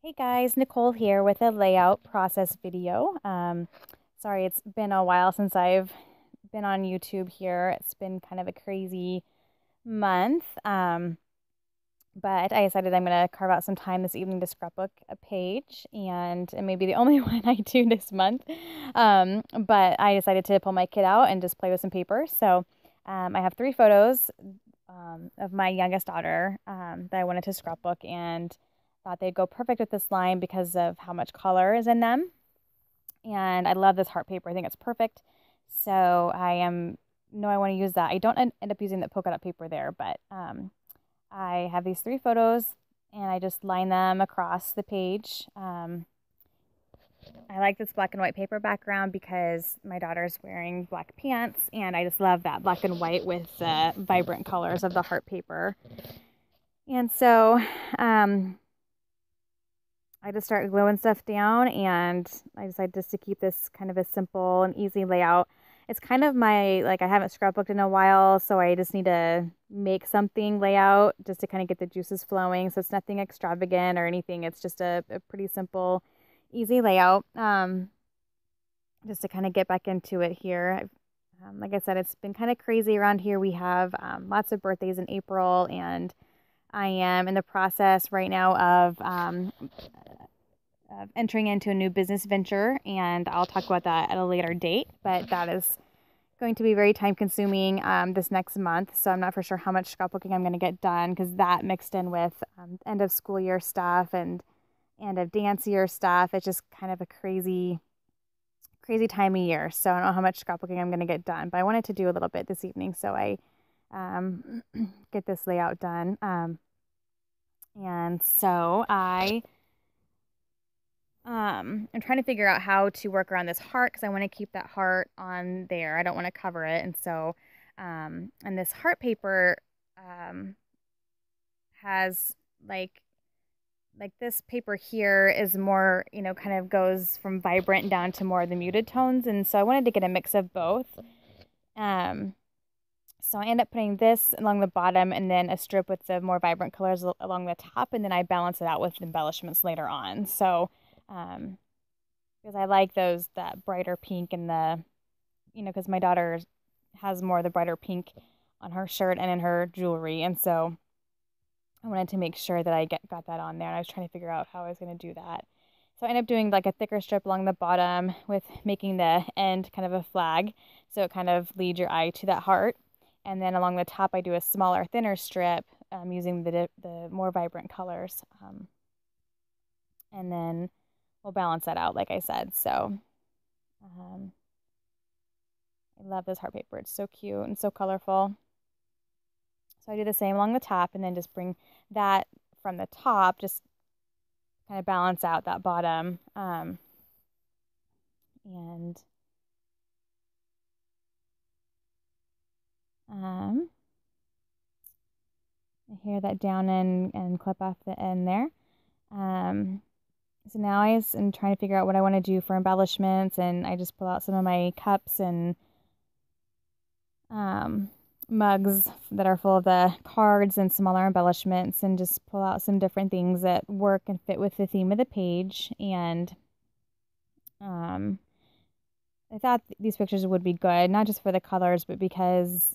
Hey guys, Nicole here with a layout process video. Sorry, it's been a while since I've been on YouTube here. It's been kind of a crazy month, but I decided I'm going to carve out some time this evening to scrapbook a page, and it may be the only one I do this month. But I decided to pull my kit out and just play with some paper. So I have three photos of my youngest daughter that I wanted to scrapbook and thought they'd go perfect with this line because of how much color is in them. And I love this heart paper. I think it's perfect. So I want to use that. I don't end up using the polka dot paper there, but I have these three photos and I just line them across the page. I like this black and white paper background because my daughter's wearing black pants, and I just love that black and white with the vibrant colors of the heart paper. And so I just start gluing stuff down, and I decided just to keep this kind of a simple and easy layout. It's kind of I haven't scrapbooked in a while, so I just need to make something layout just to kind of get the juices flowing. So it's nothing extravagant or anything. It's just a pretty simple, easy layout. Just to kind of get back into it here. Like I said, it's been kind of crazy around here. We have lots of birthdays in April, and I am in the process right now of entering into a new business venture, and I'll talk about that at a later date, but that is going to be very time consuming this next month, so I'm not for sure how much scrapbooking I'm going to get done because that mixed in with end of school year stuff and end of dance year stuff. It's just kind of a crazy time of year, so I don't know how much scrapbooking I'm going to get done, but I wanted to do a little bit this evening so I get this layout done. And so I'm trying to figure out how to work around this heart because I want to keep that heart on there. I don't want to cover it. And so, and this heart paper has like this paper here is more, kind of goes from vibrant down to more of the muted tones. And so I wanted to get a mix of both. So I end up putting this along the bottom and then a strip with the more vibrant colors along the top, and then I balance it out with embellishments later on. So, because I like that brighter pink and because my daughter has more of the brighter pink on her shirt and in her jewelry, and so I wanted to make sure that I got that on there, and I was trying to figure out how I was going to do that. So I ended up doing like a thicker strip along the bottom with making the end kind of a flag, so it kind of leads your eye to that heart. And then along the top, I do a smaller, thinner strip using the more vibrant colors. And then we'll balance that out, like I said. So I love this heart paper. It's so cute and so colorful. So I do the same along the top and then just bring that from the top, just kind of balance out that bottom. And hair that down and clip off the end there. So now I am trying to figure out what I want to do for embellishments, and I just pull out some of my cups and mugs that are full of the cards and smaller embellishments, and just pull out some different things that work and fit with the theme of the page. And I thought these pictures would be good, not just for the colors, but because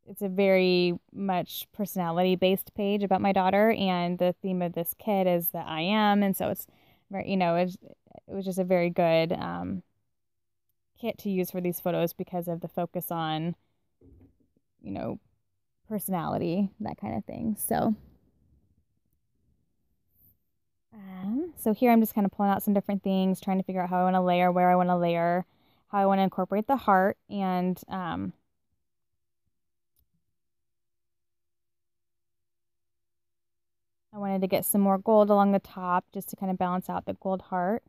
it's a very much personality-based page about my daughter, and the theme of this kit is that I am, and so it's very, it was just a very good kit to use for these photos because of the focus on, personality, that kind of thing. So here I'm just kind of pulling out some different things, trying to figure out how I want to layer, where I want to layer, how I want to incorporate the heart, and I wanted to get some more gold along the top just to kind of balance out the gold heart.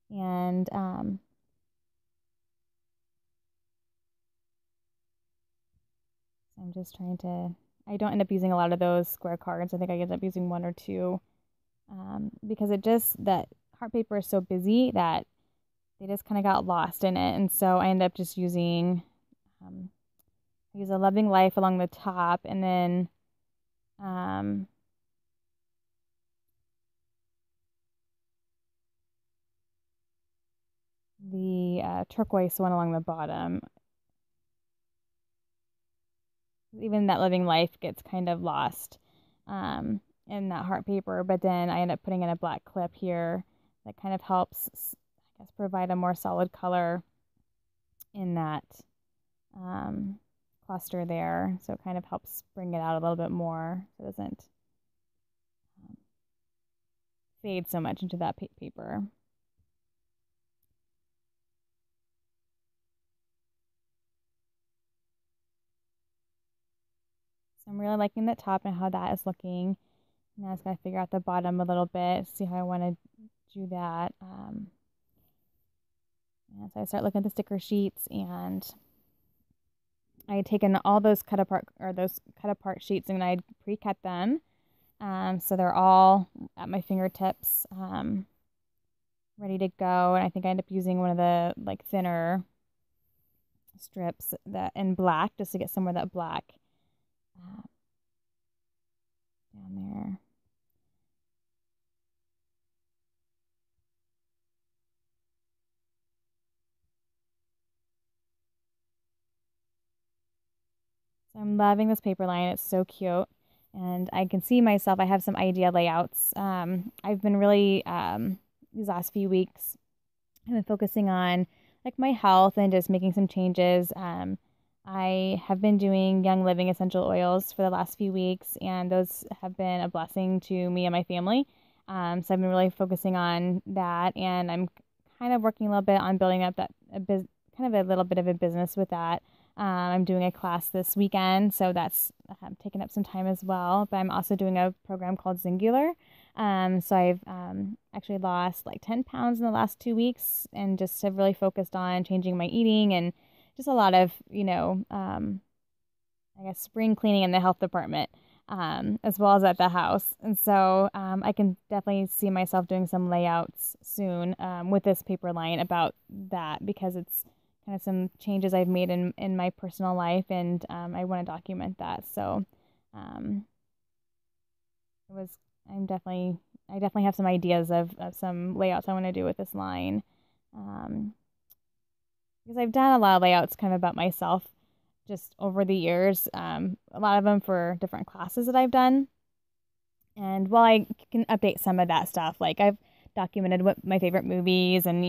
And I'm just trying to, I don't end up using a lot of those square cards. I think I end up using one or two because that heart paper is so busy that they just kind of got lost in it. And so I end up just using, I use a loving life along the top, and then turquoise one along the bottom. Even that living life gets kind of lost in that heart paper, but then I end up putting in a black clip here that kind of helps, I guess, provide a more solid color in that cluster there. So it kind of helps bring it out a little bit more so it doesn't fade so much into that paper. So I'm really liking the top and how that is looking. Now I just gotta figure out the bottom a little bit, see how I want to do that. And so I start looking at the sticker sheets, and I had taken all those cut apart sheets and I'd pre-cut them. So they're all at my fingertips, ready to go. And I think I end up using one of the like thinner strips that in black just to get some of that black down there. So I'm loving this paper line. It's so cute. And I can see myself, I have some idea layouts. I've been really, these last few weeks, I've been focusing on like my health and just making some changes. I have been doing Young Living essential oils for the last few weeks, and those have been a blessing to me and my family. So I've been really focusing on that, and I'm kind of working a little bit on building up kind of a little bit of a business with that. I'm doing a class this weekend, so that's taken up some time as well. But I'm also doing a program called Singular. So I've actually lost like 10 pounds in the last 2 weeks and just have really focused on changing my eating and just a lot of, I guess, spring cleaning in the health department, as well as at the house. And so I can definitely see myself doing some layouts soon with this paper line about that, because it's kind of some changes I've made in my personal life, and I want to document that. So I definitely have some ideas of some layouts I want to do with this line. Because I've done a lot of layouts kind of about myself just over the years, a lot of them for different classes that I've done. And while I can update some of that stuff, like I've documented what my favorite movies and,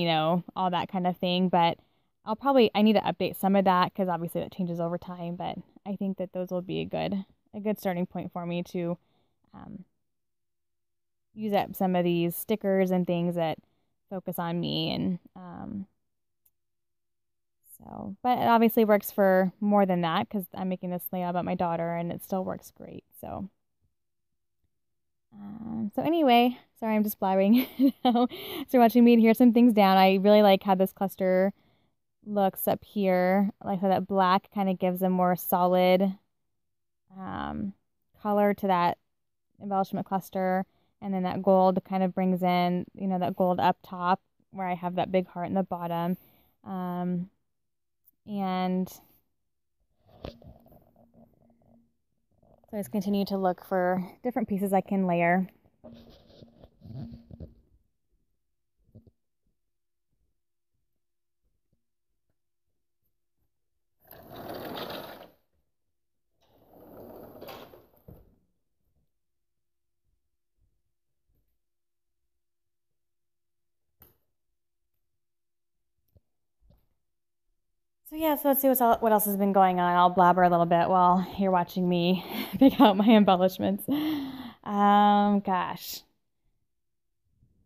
all that kind of thing, but I need to update some of that because obviously that changes over time, but I think that those will be a good starting point for me to use up some of these stickers and things that focus on me. And but it obviously works for more than that because I'm making this layout about my daughter and it still works great. So anyway, sorry, I'm just blabbering. So you're watching me adhere some things down. I really like how this cluster looks up here. Like how that black kind of gives a more solid color to that embellishment cluster. And then that gold kind of brings in, that gold up top where I have that big heart in the bottom. And so I just continue to look for different pieces I can layer. So let's see what else has been going on. I'll blabber a little bit while you're watching me pick out my embellishments. Gosh.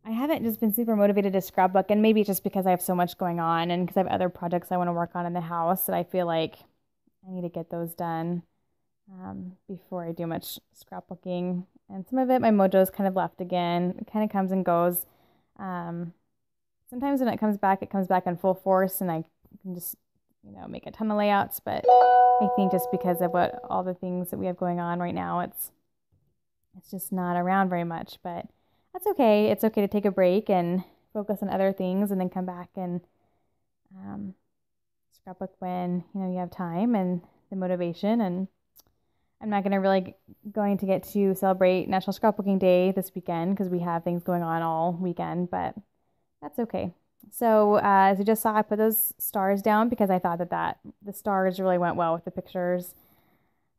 I haven't just been super motivated to scrapbook, and maybe it's just because I have so much going on and because I have other projects I want to work on in the house that I feel like I need to get those done before I do much scrapbooking. And some of it, my mojo's kind of left again. It kind of comes and goes. Sometimes when it comes back in full force, and I can just make a ton of layouts, but I think just because of all the things that we have going on right now, it's just not around very much, but that's okay. It's okay to take a break and focus on other things and then come back and scrapbook when, you have time and the motivation. And I'm not going to get to celebrate National Scrapbooking Day this weekend because we have things going on all weekend, but that's okay. So as you just saw, I put those stars down because I thought that the stars really went well with the pictures.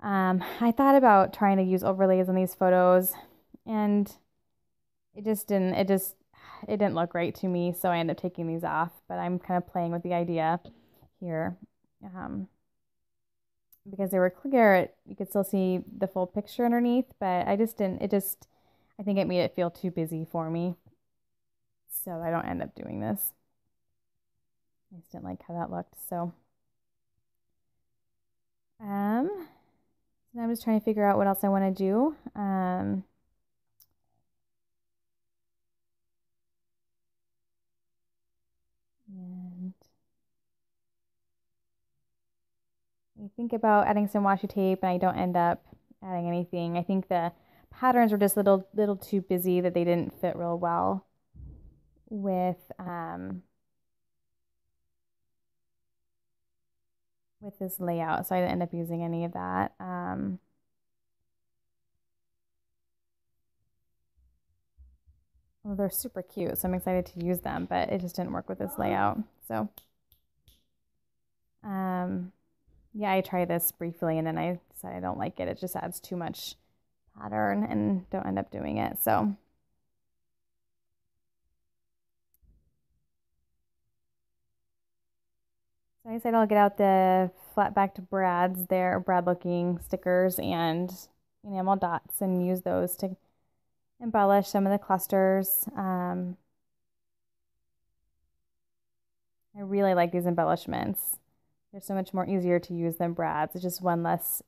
I thought about trying to use overlays on these photos, and it didn't look right to me, so I ended up taking these off. But I'm kind of playing with the idea here. Um, because they were clear, you could still see the full picture underneath, but I just didn't, I think it made it feel too busy for me. So I don't end up doing this. I just didn't like how that looked. Um, so now I'm just trying to figure out what else I want to do. And I think about adding some washi tape, and I don't end up adding anything. I think the patterns were just little too busy, that they didn't fit real well with this layout, so I didn't end up using any of that. Well, they're super cute, so I'm excited to use them, but it just didn't work with this layout. So, yeah, I tried this briefly, and then I decided I don't like it. It just adds too much pattern, and don't end up doing it. So, I decided I'll get out the flat backed brads there, brad looking stickers and enamel dots, and use those to embellish some of the clusters. I really like these embellishments. They're so much more easier to use than brads. It's just one less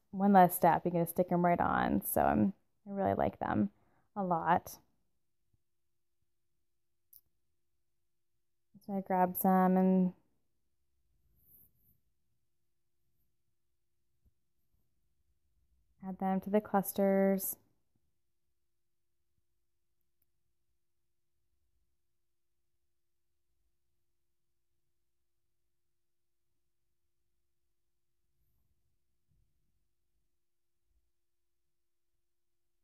step. You can just stick them right on. So I really like them a lot. So I grabbed some and add them to the clusters.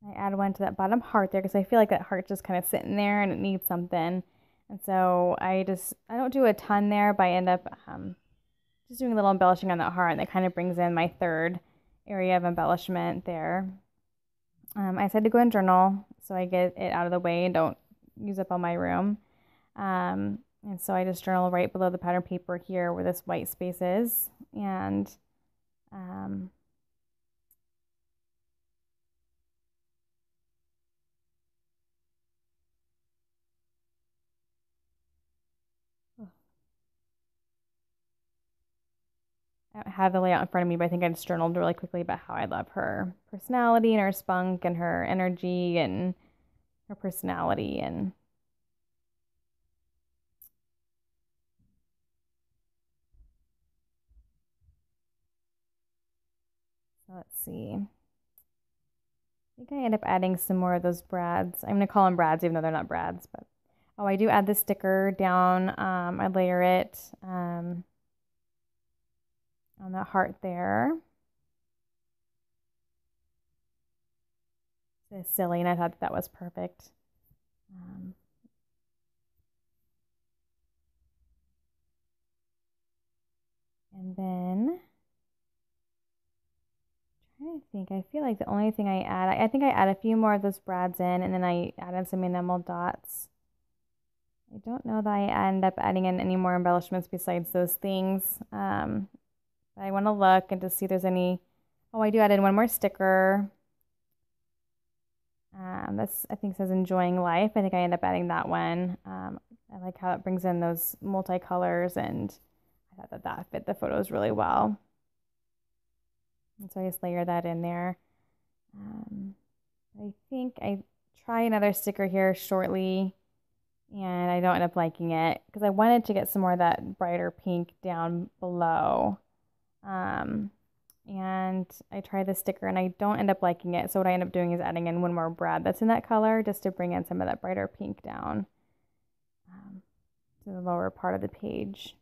I add one to that bottom heart there because I feel like that heart's just kind of sitting there and it needs something. And so I don't do a ton there, but I end up just doing a little embellishing on that heart, and that kind of brings in my third area of embellishment there. I decided to go and journal so I get it out of the way and don't use up all my room. And so I just journal right below the pattern paper here where this white space is. And um, I don't have the layout in front of me, but I think I just journaled really quickly about how I love her personality and her spunk and her energy and her personality. And so let's see. I think I end up adding some more of those brads. I'm going to call them brads, even though they're not brads. But oh, I do add the sticker down. I layer it on the heart there. It's silly, and I thought that was perfect. And then I'm trying to think, I feel like the only thing I add, I think I add a few more of those brads in, and then I added some enamel dots. I don't know that I end up adding in any more embellishments besides those things. But I want to look and to see if there's any. Oh, I do add in one more sticker. This I think says enjoying life. I think I end up adding that one. I like how it brings in those multicolors, and I thought that fit the photos really well. And so I just layer that in there. I think I try another sticker here shortly, and I don't end up liking it because I wanted to get some more of that brighter pink down below. And I try the sticker and I don't end up liking it. So what I end up doing is adding in one more brad that's in that color just to bring in some of that brighter pink down to the lower part of the page.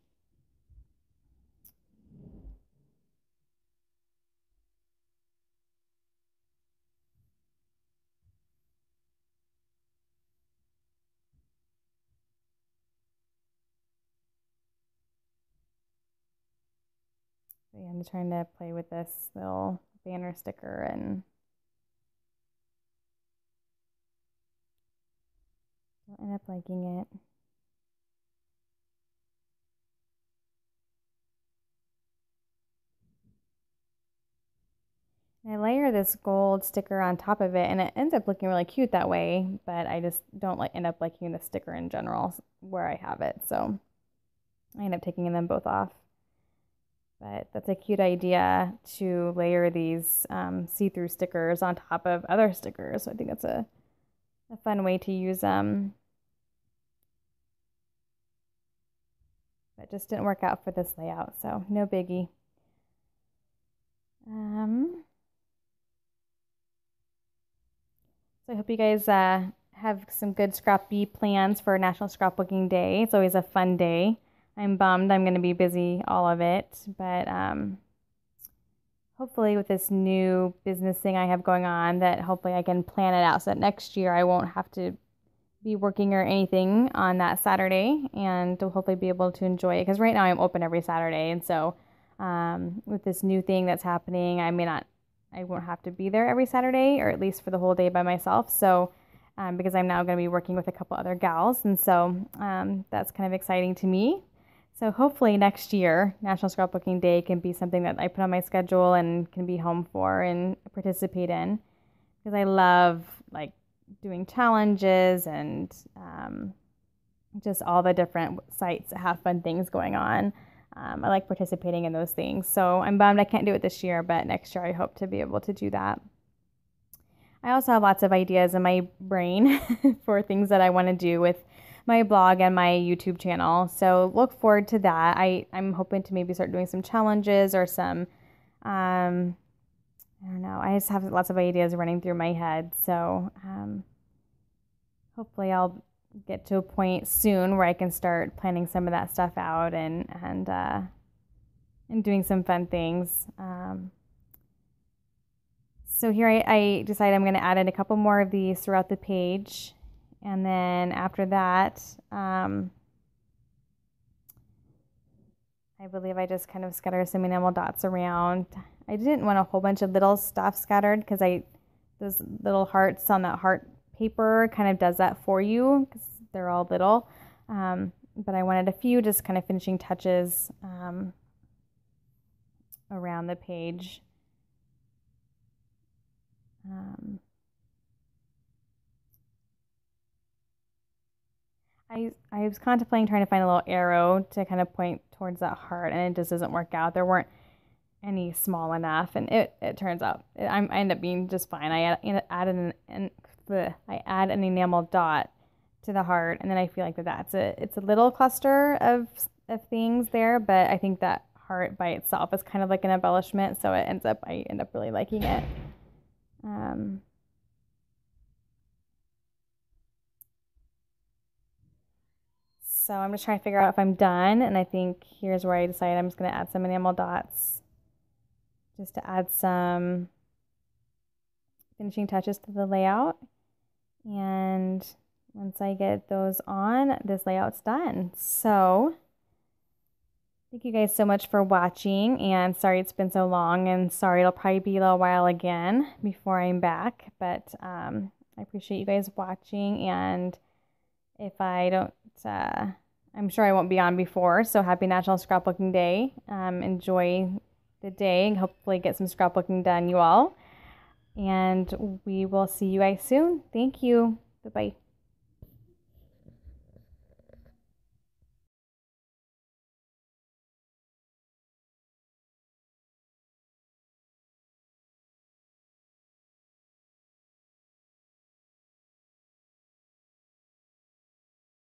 I'm just trying to play with this little banner sticker and don't end up liking it. I layer this gold sticker on top of it and it ends up looking really cute that way, but I just don't end up liking the sticker in general where I have it. So I end up taking them both off. But that's a cute idea to layer these see-through stickers on top of other stickers. So I think that's a fun way to use them. But just didn't work out for this layout, so no biggie. So I hope you guys have some good scrappy plans for National Scrapbooking Day. It's always a fun day. I'm bummed I'm going to be busy all of it, but hopefully with this new business thing I have going on, that hopefully I can plan it out so that next year I won't have to be working or anything on that Saturday, and to hopefully be able to enjoy it, because right now I'm open every Saturday, and so with this new thing that's happening, I won't have to be there every Saturday, or at least for the whole day by myself. So because I'm now going to be working with a couple other gals, and so that's kind of exciting to me. So hopefully next year, National Scrapbooking Day can be something that I put on my schedule and can be home for and participate in, because I love like doing challenges and just all the different sites that have fun things going on. I like participating in those things. So I'm bummed I can't do it this year, but next year I hope to be able to do that. I also have lots of ideas in my brain for things that I want to do with my blog and my YouTube channel. So look forward to that. I'm hoping to maybe start doing some challenges or some, I don't know. I just have lots of ideas running through my head. So hopefully I'll get to a point soon where I can start planning some of that stuff out and doing some fun things. So here I decided I'm going to add in a couple more of these throughout the page. And then after that, I believe I just kind of scattered some enamel dots around. I didn't want a whole bunch of little stuff scattered, because those little hearts on that heart paper kind of does that for you, because they're all little. But I wanted a few just kind of finishing touches around the page. I was contemplating trying to find a little arrow to kind of point towards that heart, and it just doesn't work out. There weren't any small enough, and it turns out I end up being just fine. I add an enamel dot to the heart, and then I feel like it's a little cluster of things there, but I think that heart by itself is kind of like an embellishment, so I end up really liking it. So I'm just trying to figure out if I'm done, and I think here's where I decided I'm just going to add some enamel dots just to add some finishing touches to the layout. And once I get those on, this layout's done. So thank you guys so much for watching, and sorry it's been so long, and sorry it'll probably be a little while again before I'm back, but I appreciate you guys watching, and if I don't, I'm sure I won't be on before, so happy National Scrapbooking Day. Enjoy the day and hopefully get some scrapbooking done, you all. And we will see you guys soon. Thank you. Bye-bye.